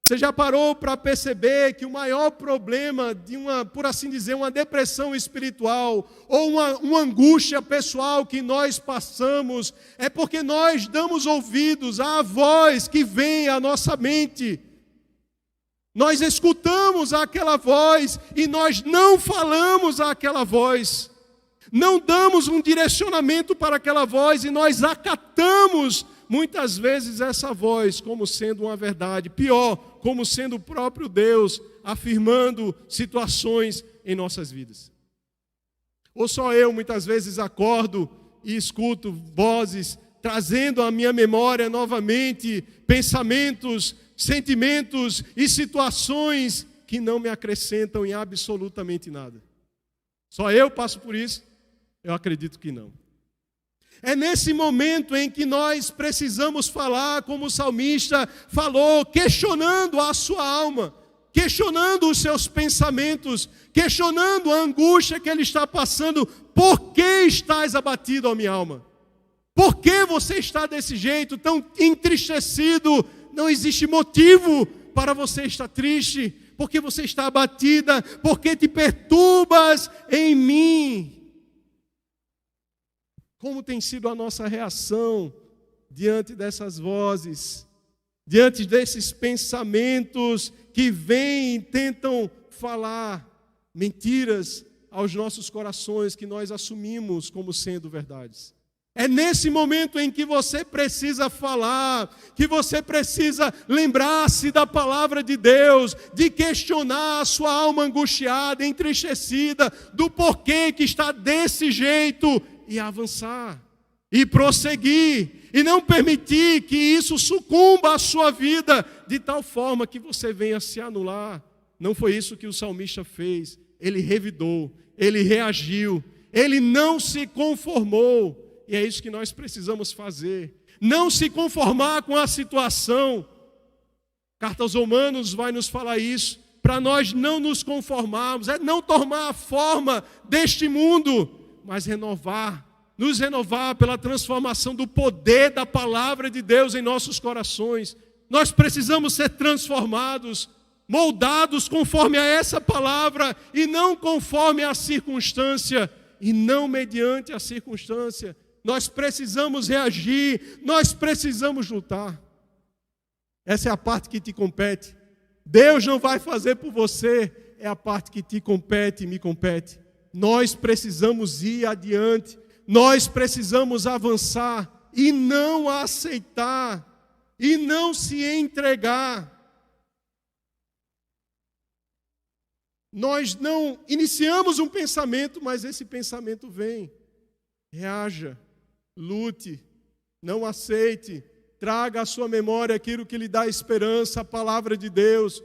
Você já parou para perceber que o maior problema de por assim dizer, uma depressão espiritual ou uma angústia pessoal que nós passamos é porque nós damos ouvidos à voz que vem à nossa mente. Nós escutamos aquela voz e nós não falamos àquela voz. Não damos um direcionamento para aquela voz e nós acatamos muitas vezes essa voz como sendo uma verdade. Pior, como sendo o próprio Deus afirmando situações em nossas vidas. Ou só eu muitas vezes acordo e escuto vozes trazendo à minha memória novamente pensamentos, sentimentos e situações que não me acrescentam em absolutamente nada. Só eu passo por isso? Eu acredito que não. É nesse momento em que nós precisamos falar, como o salmista falou, questionando a sua alma, questionando os seus pensamentos, questionando a angústia que ele está passando. Por que estás abatido, ó minha alma? Por que você está desse jeito, tão entristecido? Não existe motivo para você estar triste, porque você está abatida, porque te perturbas em mim. Como tem sido a nossa reação diante dessas vozes, diante desses pensamentos que vêm e tentam falar mentiras aos nossos corações que nós assumimos como sendo verdades? É nesse momento em que você precisa falar, que você precisa lembrar-se da palavra de Deus, de questionar a sua alma angustiada, entristecida, do porquê que está desse jeito, e avançar, e prosseguir, e não permitir que isso sucumba à sua vida, de tal forma que você venha se anular. Não foi isso que o salmista fez. Ele revidou, ele reagiu, ele não se conformou, e é isso que nós precisamos fazer. Não se conformar com a situação. Carta aos Romanos vai nos falar isso, para nós não nos conformarmos, é não tomar a forma deste mundo, mas nos renovar pela transformação do poder da palavra de Deus em nossos corações. Nós precisamos ser transformados, moldados conforme a essa palavra e não conforme a circunstância e não mediante a circunstância. Nós precisamos reagir, nós precisamos lutar. Essa é a parte que te compete. Deus não vai fazer por você, é a parte que te compete e me compete. Nós precisamos ir adiante, nós precisamos avançar e não aceitar, e não se entregar. Nós não iniciamos um pensamento, mas esse pensamento vem. Reaja, lute, não aceite, traga à sua memória aquilo que lhe dá esperança, a palavra de Deus.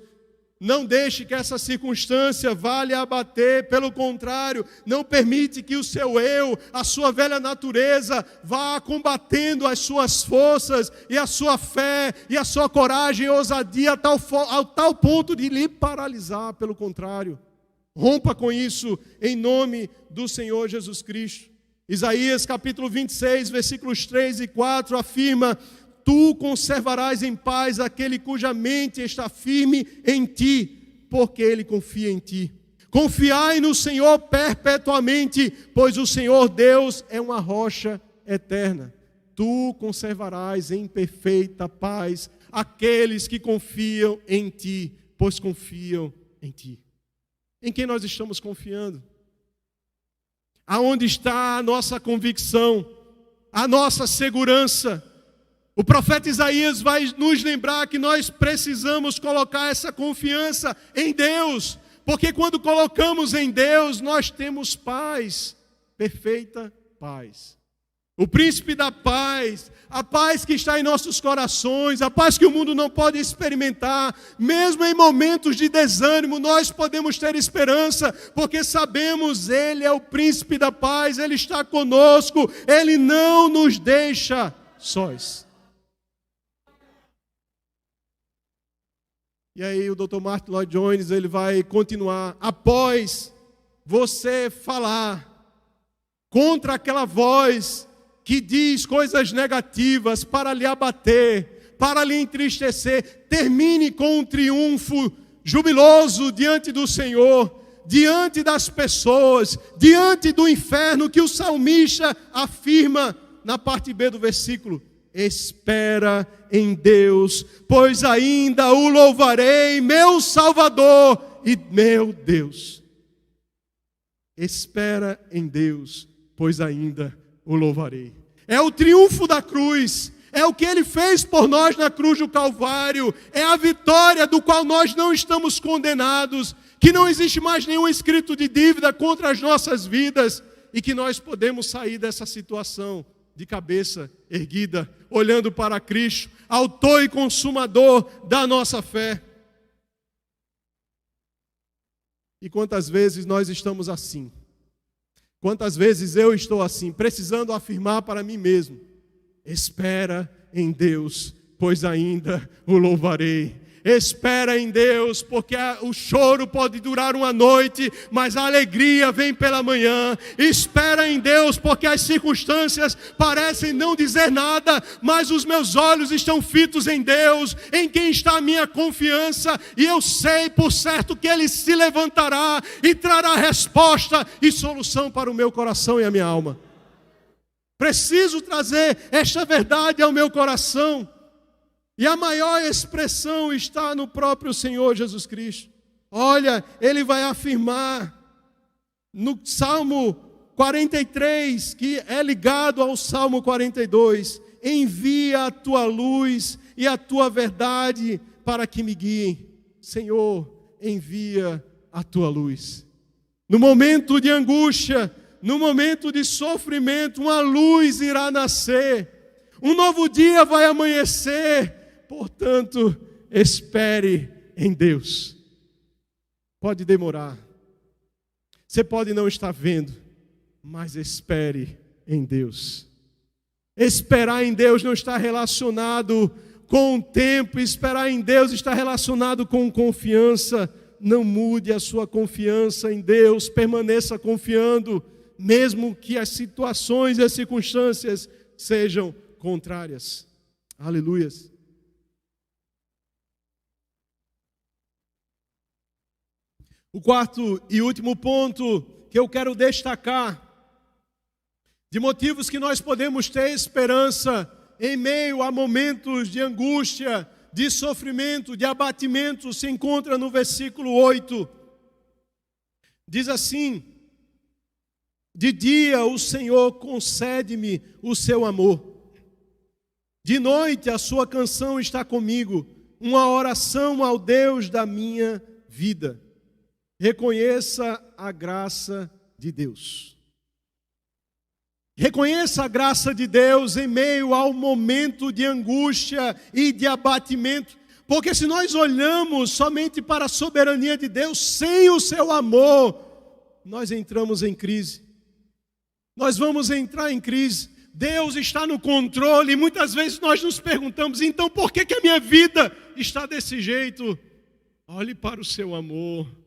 Não deixe que essa circunstância vá lhe abater, pelo contrário, não permite que o seu eu, a sua velha natureza, vá combatendo as suas forças e a sua fé e a sua coragem e ousadia ao tal ponto de lhe paralisar. Pelo contrário, rompa com isso em nome do Senhor Jesus Cristo. Isaías capítulo 26, versículos 3 e 4 afirma: tu conservarás em paz aquele cuja mente está firme em ti, porque ele confia em ti. Confiai no Senhor perpetuamente, pois o Senhor Deus é uma rocha eterna. Tu conservarás em perfeita paz aqueles que confiam em ti, pois confiam em ti. Em quem nós estamos confiando? Aonde está a nossa convicção, a nossa segurança? O profeta Isaías vai nos lembrar que nós precisamos colocar essa confiança em Deus, porque quando colocamos em Deus, nós temos paz, perfeita paz. O príncipe da paz, a paz que está em nossos corações, a paz que o mundo não pode experimentar, mesmo em momentos de desânimo, nós podemos ter esperança, porque sabemos, Ele é o príncipe da paz, Ele está conosco, Ele não nos deixa sós. E aí o Dr. Martin Lloyd Jones, ele vai continuar, após você falar contra aquela voz que diz coisas negativas para lhe abater, para lhe entristecer, termine com um triunfo jubiloso diante do Senhor, diante das pessoas, diante do inferno, que o salmista afirma na parte B do versículo: espera em Deus, pois ainda o louvarei, meu Salvador e meu Deus. Espera em Deus, pois ainda o louvarei. É o triunfo da cruz, é o que Ele fez por nós na cruz do Calvário, é a vitória do qual nós não estamos condenados, que não existe mais nenhum escrito de dívida contra as nossas vidas e que nós podemos sair dessa situação de cabeça erguida, olhando para Cristo, autor e consumador da nossa fé. E quantas vezes nós estamos assim? Quantas vezes eu estou assim, precisando afirmar para mim mesmo: espera em Deus, pois ainda o louvarei. Espera em Deus, porque o choro pode durar uma noite, mas a alegria vem pela manhã. Espera em Deus, porque as circunstâncias parecem não dizer nada, mas os meus olhos estão fitos em Deus, em quem está a minha confiança, e eu sei por certo que Ele se levantará e trará resposta e solução para o meu coração e a minha alma. Preciso trazer esta verdade ao meu coração. E a maior expressão está no próprio Senhor Jesus Cristo. Olha, Ele vai afirmar no Salmo 43, que é ligado ao Salmo 42, envia a tua luz e a tua verdade para que me guiem. Senhor, envia a tua luz. No momento de angústia, no momento de sofrimento, uma luz irá nascer. Um novo dia vai amanhecer. Portanto, espere em Deus. Pode demorar. Você pode não estar vendo, mas espere em Deus. Esperar em Deus não está relacionado com o tempo. Esperar em Deus está relacionado com confiança. Não mude a sua confiança em Deus. Permaneça confiando, mesmo que as situações e as circunstâncias sejam contrárias. Aleluias. O quarto e último ponto que eu quero destacar, de motivos que nós podemos ter esperança em meio a momentos de angústia, de sofrimento, de abatimento, se encontra no versículo 8. Diz assim: de dia o Senhor concede-me o seu amor, de noite a sua canção está comigo, uma oração ao Deus da minha vida. Reconheça a graça de Deus. Reconheça a graça de Deus em meio ao momento de angústia e de abatimento. Porque se nós olhamos somente para a soberania de Deus, sem o seu amor, nós entramos em crise. Nós vamos entrar em crise. Deus está no controle e muitas vezes nós nos perguntamos: então por que a minha vida está desse jeito? Olhe para o seu amor.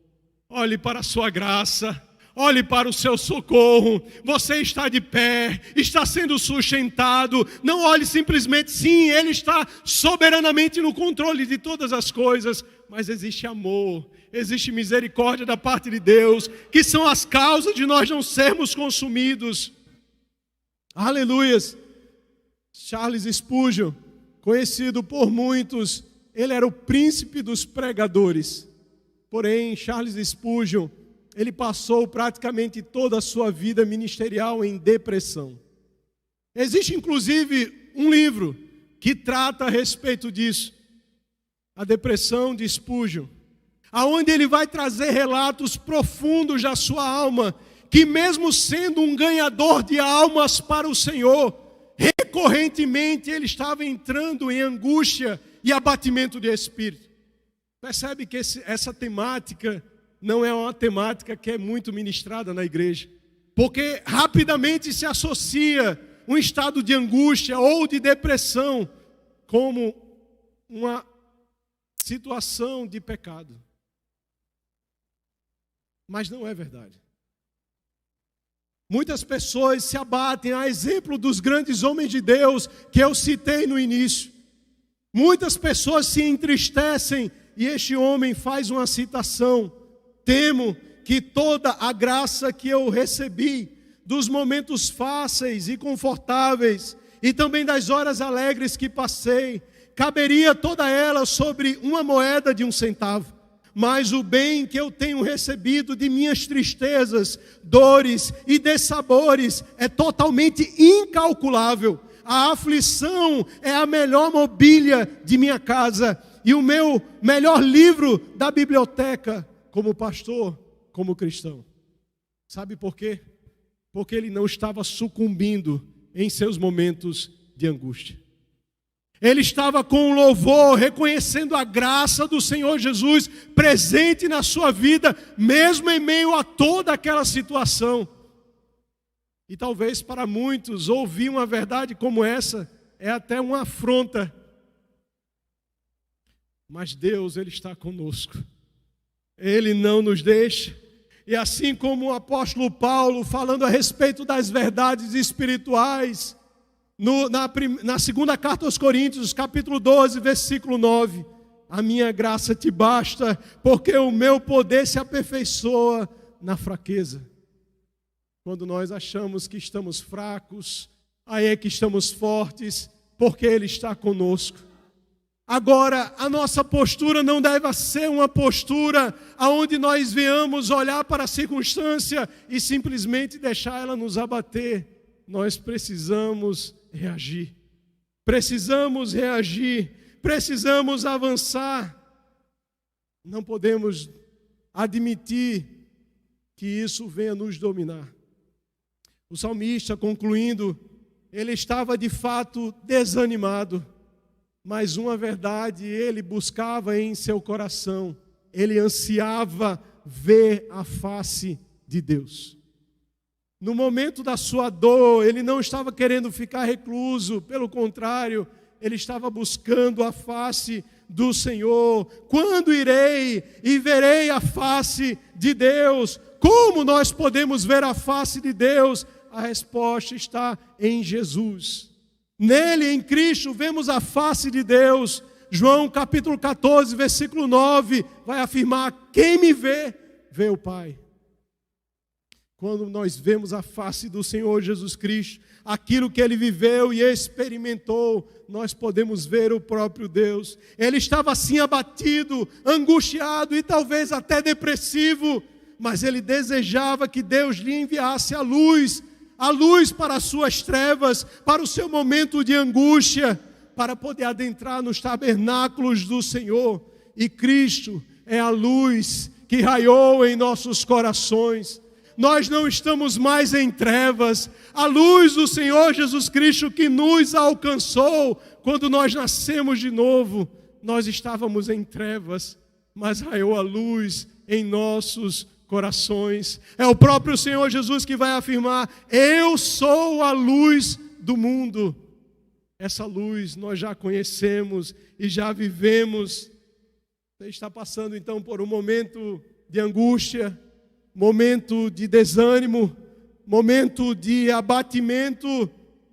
Olhe para a sua graça, olhe para o seu socorro. Você está de pé, está sendo sustentado. Não olhe simplesmente, sim, Ele está soberanamente no controle de todas as coisas, mas existe amor, existe misericórdia da parte de Deus, que são as causas de nós não sermos consumidos. Aleluias! Charles Spurgeon, conhecido por muitos, ele era o príncipe dos pregadores. Porém, Charles Spurgeon, ele passou praticamente toda a sua vida ministerial em depressão. Existe inclusive um livro que trata a respeito disso, A Depressão de Spurgeon, aonde ele vai trazer relatos profundos da sua alma, que mesmo sendo um ganhador de almas para o Senhor, recorrentemente ele estava entrando em angústia e abatimento de espírito. Percebe que essa temática não é uma temática que é muito ministrada na igreja, porque rapidamente se associa um estado de angústia ou de depressão como uma situação de pecado. Mas não é verdade. Muitas pessoas se abatem, a exemplo dos grandes homens de Deus que eu citei no início. Muitas pessoas se entristecem e este homem faz uma citação: temo que toda a graça que eu recebi dos momentos fáceis e confortáveis e também das horas alegres que passei, caberia toda ela sobre uma moeda de 1 centavo. Mas o bem que eu tenho recebido de minhas tristezas, dores e dessabores é totalmente incalculável. A aflição é a melhor mobília de minha casa e o meu melhor livro da biblioteca, como pastor, como cristão. Sabe por quê? Porque ele não estava sucumbindo em seus momentos de angústia. Ele estava com louvor, reconhecendo a graça do Senhor Jesus presente na sua vida, mesmo em meio a toda aquela situação. E talvez para muitos ouvir uma verdade como essa é até uma afronta. Mas Deus, Ele está conosco. Ele não nos deixa. E assim como o apóstolo Paulo, falando a respeito das verdades espirituais, na segunda carta aos Coríntios, capítulo 12, versículo 9, a minha graça te basta, porque o meu poder se aperfeiçoa na fraqueza. Quando nós achamos que estamos fracos, aí é que estamos fortes, porque Ele está conosco. Agora, a nossa postura não deve ser uma postura onde nós venhamos olhar para a circunstância e simplesmente deixar ela nos abater. Nós precisamos reagir, precisamos avançar. Não podemos admitir que isso venha nos dominar. O salmista, concluindo, ele estava de fato desanimado, mas uma verdade ele buscava em seu coração: ele ansiava ver a face de Deus. No momento da sua dor, ele não estava querendo ficar recluso, pelo contrário, ele estava buscando a face do Senhor. Quando irei e verei a face de Deus? Como nós podemos ver a face de Deus? A resposta está em Jesus. Nele, em Cristo, vemos a face de Deus. João capítulo 14, versículo 9, vai afirmar: quem me vê, vê o Pai. Quando nós vemos a face do Senhor Jesus Cristo, aquilo que Ele viveu e experimentou, nós podemos ver o próprio Deus. Ele estava assim abatido, angustiado e talvez até depressivo, mas Ele desejava que Deus lhe enviasse a luz para as suas trevas, para o seu momento de angústia, para poder adentrar nos tabernáculos do Senhor. E Cristo é a luz que raiou em nossos corações. Nós não estamos mais em trevas. A luz do Senhor Jesus Cristo que nos alcançou quando nós nascemos de novo. Nós estávamos em trevas, mas raiou a luz em nossos corações. É o próprio Senhor Jesus que vai afirmar: eu sou a luz do mundo. Essa luz nós já conhecemos e já vivemos. Você está passando então por um momento de angústia, momento de desânimo, momento de abatimento,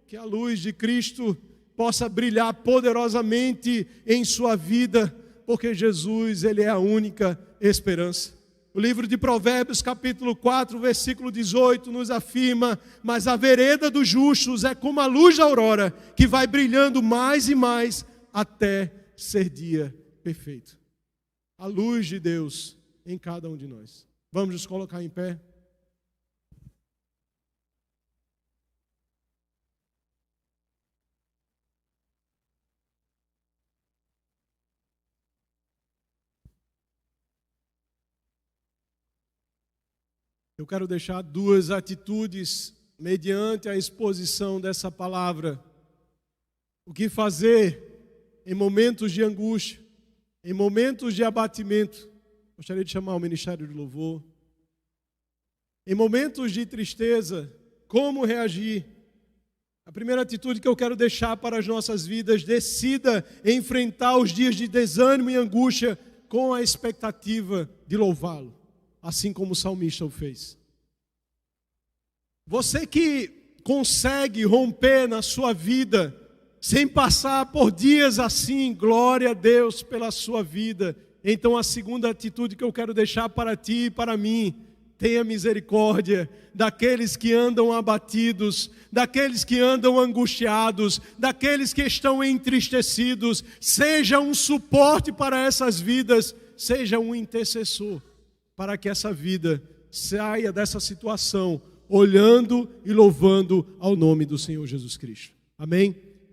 que a luz de Cristo possa brilhar poderosamente em sua vida, porque Jesus, Ele é a única esperança. O livro de Provérbios, capítulo 4, versículo 18, nos afirma: mas a vereda dos justos é como a luz da aurora, que vai brilhando mais e mais, até ser dia perfeito. A luz de Deus em cada um de nós. Vamos nos colocar em pé. Eu quero deixar duas atitudes mediante a exposição dessa palavra. O que fazer em momentos de angústia, em momentos de abatimento. Gostaria de chamar o Ministério de Louvor. Em momentos de tristeza, como reagir? A primeira atitude que eu quero deixar para as nossas vidas: decida enfrentar os dias de desânimo e angústia com a expectativa de louvá-lo, assim como o salmista o fez. Você que consegue romper na sua vida sem passar por dias assim, glória a Deus pela sua vida. Então a segunda atitude que eu quero deixar para ti e para mim: tenha misericórdia daqueles que andam abatidos, daqueles que andam angustiados, daqueles que estão entristecidos. Seja um suporte para essas vidas, seja um intercessor, para que essa vida saia dessa situação olhando e louvando ao nome do Senhor Jesus Cristo. Amém?